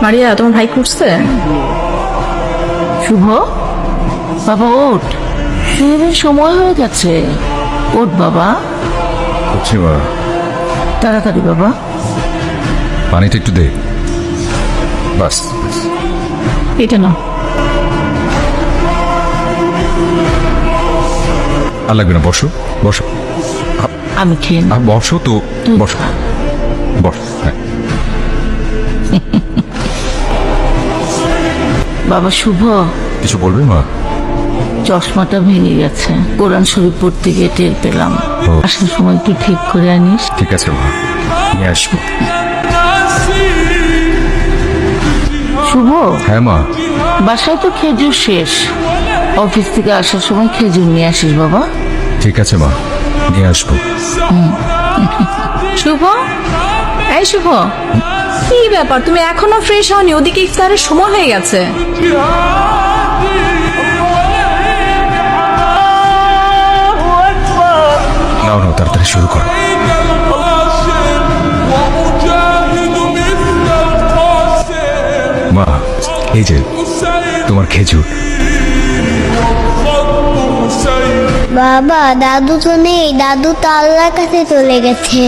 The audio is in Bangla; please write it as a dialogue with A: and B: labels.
A: মারিয়া, তোমার ভাই করছে?
B: শুভ, বাবা ওঠ, শুভের সময় হয়ে গেছে। ওঠ বাবা,
C: হচ্ছে মা।
B: তাড়াতাড়ি বাবা।
C: পানিটা একটু দে, বাস।
A: এটা না,
C: আর লাগবে না, বসো বসো।
B: আমি খেয়ে নেব।
C: বসো তো,
B: তুই
C: বসো
B: খা।
C: বস। হ্যাঁ,
B: বাবা শুভ,
C: কিছু বলবে মা?
B: চশমাটা ভেঙে গেছে, কোরআন শরীফ পড়তে গিয়ে টের পেলাম।
C: ও।
B: আসার সময় একটু ঠিক করে আনিস।
C: ঠিক আছে মা, নিয়ে আসবো।
B: শুভ,
C: হ্যাঁ মা,
B: বাসায় তো খেজুর শেষ, অফিস থেকে আসার সময় খেজুর নিয়ে আসিস বাবা।
C: ঠিক আছে মা, নিয়ে আসবো।
A: শুভ, এই শুভ, কি ব্যাপার, তুমি এখনো ফ্রেশ হওনি? ওদিকে ইফতারের সময় হয়ে গেছে।
C: নাও নাও, তাড়াতাড়ি শুরু করো। মা, এই যে তোমার খেজুর।
D: বাবা, দাদু তো নেই, দাদু তো আল্লাহর কাছে চলে গেছে।